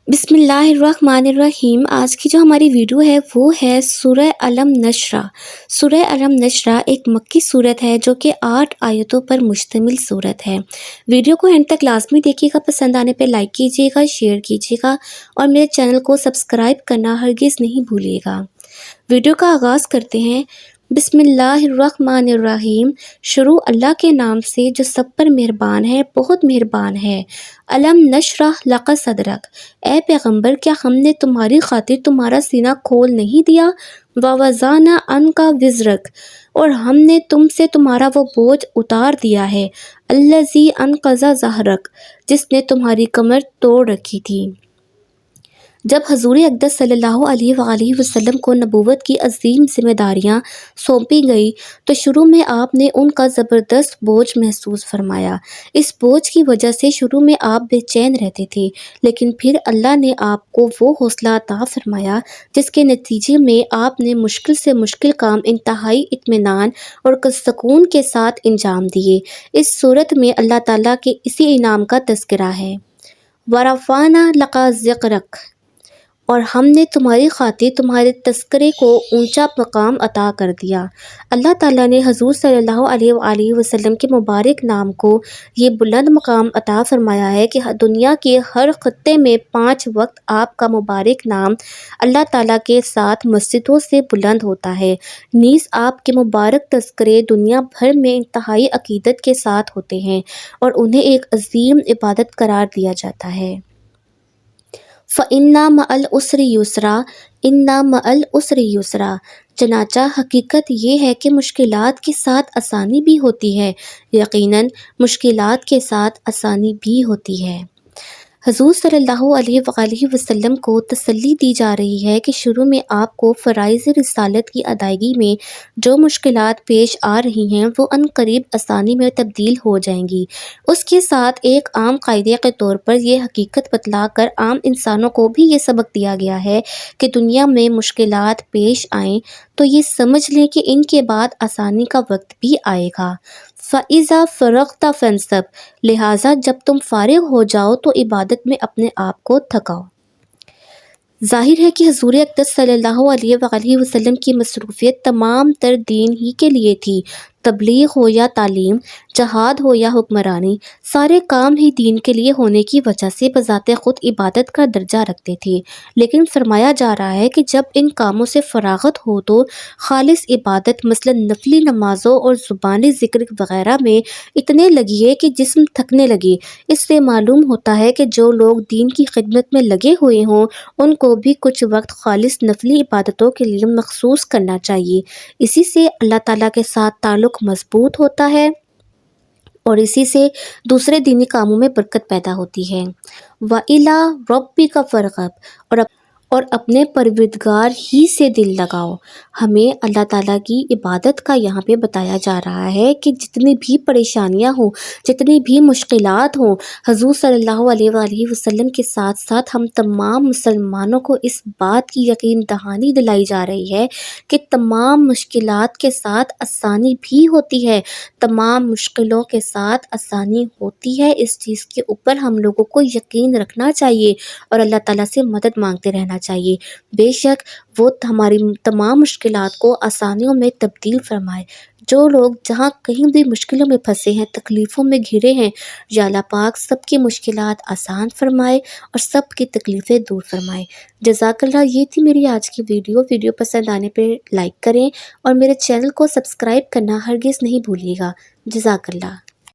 बिस्मिल्लाहिर्रहमानिर्रहीम। आज की जो हमारी वीडियो है वो है सूरह अलम नशरा। सूरह अलम नशरा एक मक्की सूरत है जो कि 8 आयतों पर मुश्तमिल सूरत है। वीडियो को एंड तक लाजमी देखिएगा, पसंद आने पे लाइक कीजिएगा, शेयर कीजिएगा और मेरे चैनल को सब्सक्राइब करना हरगिज़ नहीं भूलिएगा। वीडियो का आगाज़ करते हैं। बिस्मिल्लाहिर्रहमानिर्रहीम। शुरू अल्लाह के नाम से जो सब पर मेहरबान है, बहुत मेहरबान है। अलम नशरह लका सदरक। ए पैगंबर, क्या हमने तुम्हारी खातिर तुम्हारा सीना खोल नहीं दिया? ववज़ाना अनका विज़रक, और हमने तुमसे तुम्हारा वो बोझ उतार दिया है। अल्लज़ी अनक़ज़ा ज़हरक, जिसने तुम्हारी कमर तोड़ रखी थी। जब हज़ूर अक़दस सल्लल्लाहु अलैहि वसल्लम को नबूवत की अज़ीम ज़िम्मेदारियाँ सौंपी गई तो शुरू में आपने उनका ज़बरदस्त बोझ महसूस फरमाया। इस बोझ की वजह से शुरू में आप बेचैन रहते थे, लेकिन फिर अल्लाह ने आपको वो हौसला अता फरमाया जिसके नतीजे में आपने मुश्किल से मुश्किल काम इंतहाई इत्मीनान और सुकून के साथ अंजाम दिए। इस सूरत में अल्लाह ताला के इसी इनाम का तज़किरा है। वरफ़ाना लका ज़िक्रक, और हमने तुम्हारी खातिर तुम्हारे तस्करे को ऊंचा मकाम अता कर दिया। अल्लाह ताला ने हजूर सल्लल्लाहु अलैहि वसल्लम के मुबारक नाम को ये बुलंद मकाम अता फरमाया है कि दुनिया के हर खत्ते में 5 वक्त आपका मुबारक नाम अल्लाह ताला के साथ मस्जिदों से बुलंद होता है। नीज़ आपके मुबारक तस्करे दुनिया भर में इंतहाई अकीदत के साथ होते हैं और उन्हें एक अजीम इबादत करार दिया जाता है। फ़इन्ना मअल उसरि युसरा, इन्ना मअल उसरि युसरा। चनाचा हकीकत ये है कि मुश्किलात के साथ आसानी भी होती है। यकीनन मुश्किलात के साथ आसानी भी होती है। हजूर सल्लल्लाहु अलैहि वसल्लम को तसल्ली दी जा रही है कि शुरू में आपको फ़राइज़ रिसालत की अदायगी में जो मुश्किलात पेश आ रही हैं वो अनकरीब आसानी में तब्दील हो जाएंगी। उसके साथ एक आम कायदे के तौर पर यह हकीकत बतला कर आम इंसानों को भी ये सबक दिया गया है कि दुनिया में मुश्किलात पेश आएँ तो ये समझ लें कि इनके बाद आसानी का वक्त भी आएगा। फ़इज़ा फ़रग़्ता फ़ंसब, लिहाजा जब तुम फारिग हो जाओ तो इबादत में अपने आप को थकाओ। ज़ाहिर है कि हज़ूर अक़दस सल्लल्लाहु अलैहि वसल्लम की मसरूफ़ियत तमाम तर दीन ही के लिए थी। तबलीग हो या तालीम, जहाद हो या हुक्मरानी, सारे काम ही दीन के लिए होने की वजह से बज़ाते ख़ुद इबादत का दर्जा रखते थे। लेकिन फरमाया जा रहा है कि जब इन कामों से फ़राग़त हो तो ख़ालिस इबादत मसलन नफली नमाज़ों और ज़ुबानी ज़िक्र वग़ैरह में इतने लगिए कि जिस्म थकने लगे। इससे मालूम होता है कि जो लोग दीन की खिदमत में लगे हुए हों उनको भी कुछ वक्त ख़ालिस नफली इबादतों के लिए मखसूस करना चाहिए। इसी से अल्लाह ताला के साथ ताल्लुक़ मजबूत होता है और इसी से दूसरे दीनी कामों में बरकत पैदा होती है। व इला रब्बिका फरग़ब, और अपने परवरदिगार ही से दिल लगाओ। हमें अल्लाह ताला की इबादत का यहाँ पे बताया जा रहा है कि जितनी भी परेशानियाँ हों, जितनी भी मुश्किलात हों, हजूर सल्लल्लाहु अलैहि वसल्लम के साथ साथ हम तमाम मुसलमानों को इस बात की यकीन दहानी दिलाई जा रही है कि तमाम मुश्किलात के साथ आसानी भी होती है। तमाम मुश्किलों के साथ आसानी होती है, इस चीज़ के ऊपर हम लोगों को यकीन रखना चाहिए और अल्लाह ताला से मदद मांगते रहना चाहिए। बेशक वो हमारी तमाम मुश्किलात को आसानियों में तब्दील फरमाए। जो लोग जहाँ कहीं भी मुश्किलों में फंसे हैं, तकलीफ़ों में घिरे हैं, या अल्लाह पाक सबकी मुश्किलात आसान फरमाए और सबकी तकलीफ़ें दूर फरमाए। जज़ाकल्लाह। ये थी मेरी आज की वीडियो पसंद आने पे लाइक करें और मेरे चैनल को सब्सक्राइब करना हरगिज़ नहीं भूलिएगा। जज़ाकल्लाह।